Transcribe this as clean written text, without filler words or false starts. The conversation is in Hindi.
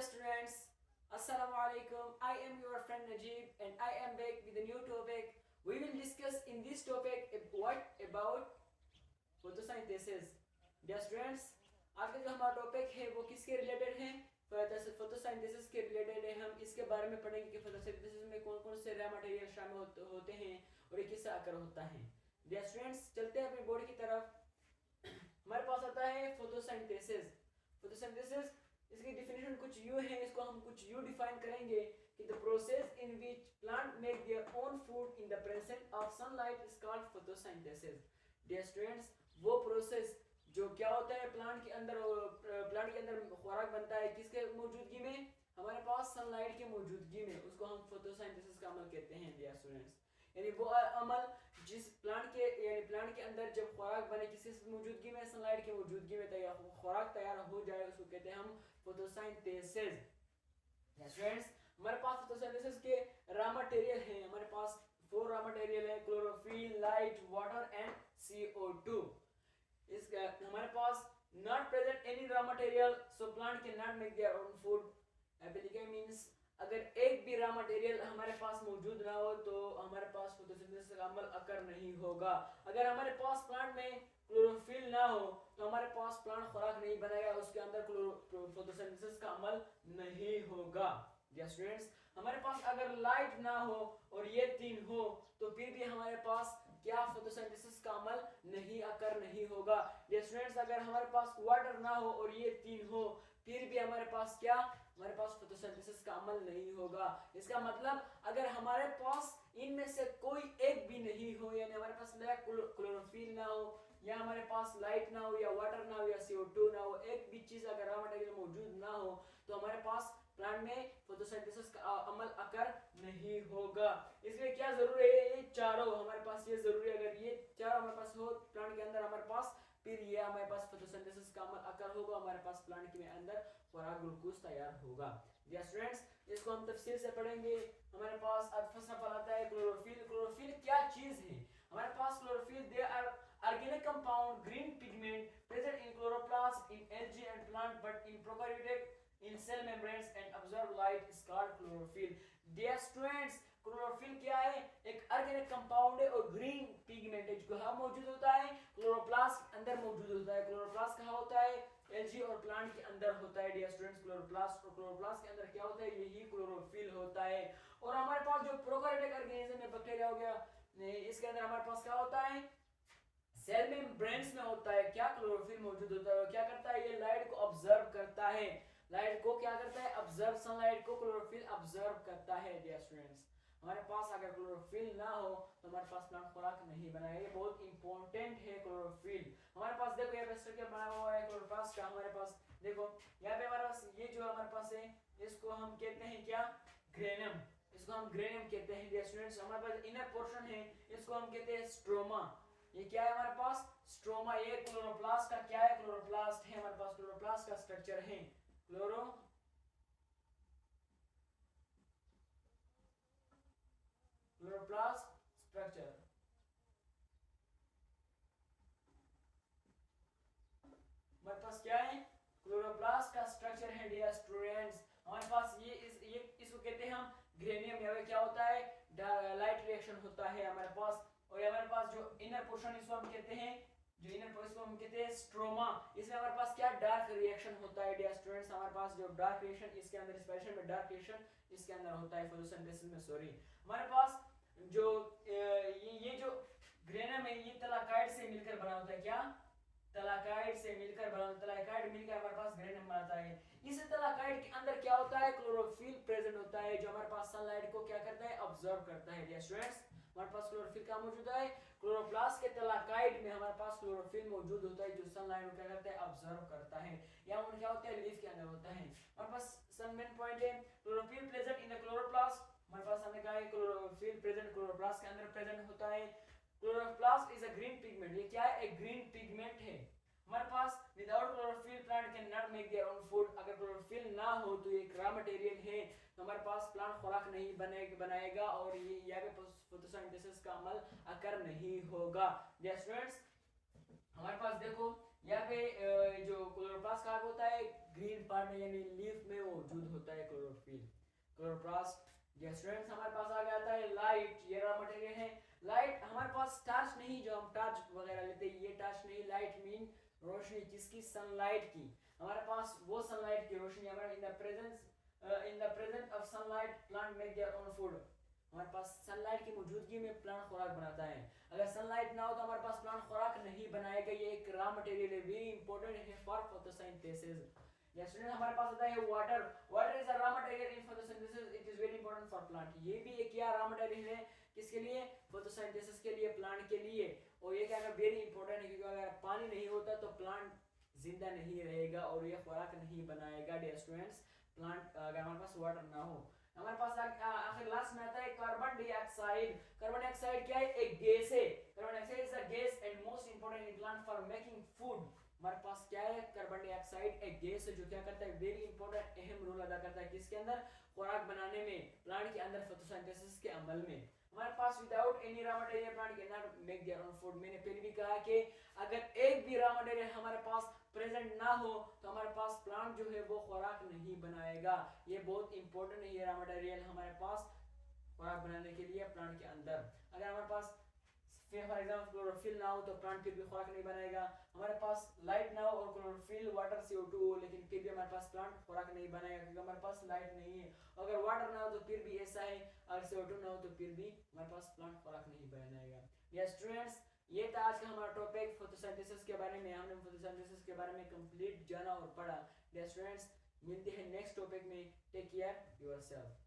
students, Assalamu alaikum. I am your friend Najib and I am back with a new topic. We will discuss in this topic what about photosynthesis. Dear students, आज का जो हमारा टॉपिक है वो किसके रिलेटेड है? फोटोसिंथेसिस के रिलेटेड है। हम इसके बारे में पढ़ेंगे कि फोटोसिंथेसिस में कौन कौन से रॉ मटेरियल शामिल होते हैं और ये किससे आकर होता है। डियर स्टूडेंट्स, चलते हैं अपने बोर्ड की तरफ। हमारे पास आता है फोटोसिंथेसिस। फोटोसिंथेसिस इसकी डिफिनेशन कुछ यूं है, इसको हम कुछ यूं डिफाइन करेंगे कि the process in which plant make their own food in the presence of sunlight is called photosynthesis. Dear students, वो प्रोसेस जो क्या होता है प्लांट के अंदर खुराक बनता है किसके मौजूदगी में? हमारे पास सनलाइट की मौजूदगी में, उसको हम फोटोसिंथेसिस का अमल कहते हैं। डियर स्टूडेंट्स, यानी वो अमल जिस प्लांट के अंदर जब खुराक बने किसी मौजूदगी में, सनलाइट की मौजूदगी में तैयार खुराक तैयार हो जाए, उसको कहते हैं हम फोटोसिंथेसिस। स्टूडेंट्स, हमारे पास फोटोसिंथेसिस के रॉ मटेरियल हैं। हमारे पास 4 रॉ मटेरियल है: chlorophyll, light, water and CO2। इस हमारे पास not present any raw material so plant cannot make their own food। एपिलिका मींस अगर एक भी रॉ मटेरियल हमारे पास मौजूद ना हो तो हमारे पास फोटोसिंथेसिस का अमल अकर नहीं होगा। अगर हमारे पास प्लांट में क्लोरोफिल ना हो तो हमारे पास प्लांट खुराक नहीं बनाएगा, उसके अंदर फोटोसिंथेसिस का अमल नहीं होगा। डियर स्टूडेंट्स, हमारे पास अगर लाइट ना हो और ये 3 हो तो फिर भी हमारे पास क्या फोटोसिंथेसिस का अमल नहीं होगा। डियर स्टूडेंट्स, अगर हमारे पास वाटर ना हो और ये 3 हो फिर भी हमारे पास फोटोसिंथेसिस का अमल नहीं होगा। इसका मतलब अगर हमारे पास इनमें से कोई एक भी नहीं हो, यानी हमारे पास क्लोरोफिल ना हो या हमारे पास लाइट ना हो या वाटर ना हो या CO2 ना हो, एक भी चीज अगर रॉ मटेरियल मौजूद ना हो तो हमारे पास प्लांट में फोटोसिंथेसिस का अमल अकर नहीं होगा। इसलिए क्या जरूरी है? ये चारों हमारे पास ये जरूरी है। अगर ये चारों हमारे पास हो प्लांट के अंदर हमारे पास, फिर ये हमारे पास फोटोसिंथेसिस का अमल अकर होगा, हमारे पास प्लांट के अंदर खुराक ग्लूकोज तैयार होगा। डियर स्टूडेंट्स, इसको हम तफसील से पढ़ेंगे। हमारे पास अब फर्स्ट ऑफ ऑल आता है क्लोरोफिल। क्लोरोफिल क्या चीज है? हमारे पास chlorophyll they are organic compound, green pigment present in chloroplast in algae and plant but in prokaryotic in cell membranes and absorb light is called chlorophyll। Dear students, chlorophyll क्या है? एक ऑर्गेनिक कंपाउंड है और ग्रीन पिगमेंट है जो कहाँ मौजूद होता है? क्लोरोप्लास्ट के अंदर मौजूद होता है। क्लोरोप्लास्ट कहाँ होता है? एल्गी और प्लांट के अंदर होता है। डियर स्टूडेंट्स, क्लोरोप्लास्ट और क्लोरोप्लास्ट के अंदर क्या होता है? यही क्लोरोफिल होता है। और हमारे पास जो प्रोकैरियोटिक ऑर्गेनिज्म है, बैक्टीरिया हो गया, इसके अंदर हमारे पास क्या होता है? सेल मेम्ब्रेन्स में होता है क्या? क्लोरोफिल मौजूद होता है। और क्या करता है? ये लाइट को ऑब्जर्व करता है। लाइट को क्या करता है? ऑब्जर्व, सनलाइट को क्लोरोफिल ऑब्जर्व करता है। डियर स्टूडेंट्स, हमारे पास अगर क्लोरोफिल ना हो तो हमारे पास प्लांट खुराक नहीं बनाएगा। ये बहुत इंपॉर्टेंट है क्लोरोफिल। हमारे पास देखो यहाँ पे स्ट्रक्चर बना हुआ है क्लोरोप्लास्ट का। हमारे पास देखो यहाँ पे हमारे पास ये जो हमारे पास है इसको हम कहते हैं क्या? ग्रेनम। इसको हम ग्रेनम कहते हैं। डियर स्टूडेंट्स, हमारे पास इनर पोर्शन है, इसको हम कहते हैं स्ट्रोमा। ये क्या है हमारे पास? स्ट्रोमा। ये क्लोरोप्लास्ट का क्या है? क्लोरोप्लास्ट है हमारे पास। क्लोरोप्लास्ट का स्ट्रक्चर है क्लोरोप्लास्ट स्ट्रक्चर। हमारे पास क्या है? क्लोरोप्लास्ट का स्ट्रक्चर है। डियर स्टूडेंट्स, हमारे पास इसको कहते हैं हम ग्रेनियम। यहाँ क्या होता है? लाइट रिएक्शन होता है हमारे पास। और हमारे पास जो इनर पोर्शन इसको हम कहते हैं, जो इनर पोर्शन इसको हम कहते हैं स्ट्रोमा। इसमें हमारे पास क्या? डार्क रिएक्शन होता है। डियर स्टूडेंट्स, हमारे पास जो डार्क रिएक्शन इसके अंदर, रेस्पिरेशन में डार्क रिएक्शन इसके अंदर होता है, फोटोसिंथेसिस में सॉरी। हमारे पास जो ये जो ग्रेनम है ये तलाकाइड से मिलकर बना होता है। क्या? तलाकाइड से मिलकर बना, तलाकाइड मिलकर हमारे पास ग्रेनम बनाता है। इस तलाकाइड के अंदर क्या होता है? क्लोरोफिल प्रेजेंट होता है जो हमारे पास सनलाइट को क्या करता है? ऑब्जर्व करता है। डियर स्टूडेंट्स, हमारे पास क्लोरोफिल क्या मौजूद है? क्लोरोप्लास्ट के तलाकाइड में हमारे पास क्लोरोफिल मौजूद होता है जो सनलाइट को क्या करता है? ऑब्जर्व करता है। या उन क्या होता है? लीफ के अंदर होता है। हमारे पास सम मेन पॉइंट है chlorophyll present in the chloroplast. हमारे पास हमने कहा है क्लोरोफिल प्रेजेंट क्लोरोप्लास्ट के अंदर प्रेजेंट होता है। Chloroplast is a green pigment. ये क्या है? एक ग्रीन पिगमेंट है। हमारे पास without chlorophyll plant can not make their own food. अगर क्लोरोफिल ना हो तो ये एक रॉ मटेरियल है, तो हमारे पास प्लांट खुराक नहीं बनाएगा और ये यहाँ पे फोटोसिंथेसिस का अमल अकर नहीं होगा। डियर स्टूडेंट्स, हमारे पास देखो यहाँ पे जो क्लोरोप्लास्ट कहाँ पे होता है, ग्रीन पार्ट में यानी लीफ में मौजूद होता है क्लोरोफिल, क्लोरोप्लास्ट। स्टूडेंट्स हमारे पास आ जाता है लाइट, ये रॉ मटेरियल है। लाइट हमारे पास टॉर्च नहीं, जो हम टॉर्च वगैरह लेते हैं, ये टॉर्च नहीं। लाइट मीन रोशनी, जिसकी सनलाइट की, हमारे पास वो सनलाइट की रोशनी। हमारे इन the presence of sunlight plant make their own food. हमारे पास सनलाइट की मौजूदगी में प्लांट खुराक बनाता है। अगर सनलाइट ना हो तो हमारे पास प्लांट खुराक नहीं बनाएगा। ये एक रॉ मटेरियल है, वेरी इंपॉर्टेंट है फॉर फोटोसिंथेसिस। या स्टूडेंट हमारे पास आता है water. Water is a raw material in photosynthesis, it is very important for plant. ये भी एक क्या रॉ मटेरियल है, किसके लिए, फोटोसिंथेसिस के लिए, प्लांट के लिए। और ये क्या है, वेरी इंपॉर्टेंट है, क्योंकि अगर पानी नहीं होता तो प्लांट जिंदा नहीं रहेगा और ये खुराक नहीं बनाएगा। डियर स्टूडेंट्स, प्लांट अगर हमारे पास वाटर ना हो। हमारे पास आखिर लास्ट में आता है कार्बन डाइऑक्साइड। कार्बन डाइऑक्साइड क्या है, एक गैस है। Carbon dioxide is a gas and most important in plant for making food. हमारे पास क्या है, कार्बन डाइऑक्साइड एक गैस है जो क्या करता है, वेरी इंपॉर्टेंट अहम रोल अदा करता है किसके अंदर, खुराक बनाने में, प्लांट के अंदर फोटोसिंथेसिस के अमल में। हमारे पास without any raw material plant can not make their own food. मैंने पहले भी कहा कि अगर एक भी रॉ मटेरियल हमारे पास प्रेजेंट ना हो तो हमारे पास प्लांट जो है वो खुराक नहीं बनाएगा। ये बहुत इंपॉर्टेंट है, ये रॉ मटेरियल हमारे पास खुराक बनाने के लिए प्लांट के अंदर। अगर हमारे पास फॉर एग्जांपल क्लोरोफिल ना हो तो प्लांट फिर भी खुराक नहीं बनाएगा। हमारे पास लाइट ना हो और क्लोरोफिल वाटर CO2 हो, लेकिन फिर भी हमारे पास प्लांट खुराक नहीं बनाएगा, क्योंकि हमारे पास लाइट नहीं है। अगर वाटर ना हो तो फिर भी ऐसा है, अगर CO2 ना हो तो फिर भी हमारे पास प्लांट खुराक नहीं बनाएगा। यस स्टूडेंट्स, ये था आज का हमारा टॉपिक फोटोसिंथेसिस के बारे में। हमने फोटोसिंथेसिस के बारे में कंप्लीट जाना और पढ़ा। यस स्टूडेंट्स, मिलते हैं नेक्स्ट टॉपिक में। Take care yourself.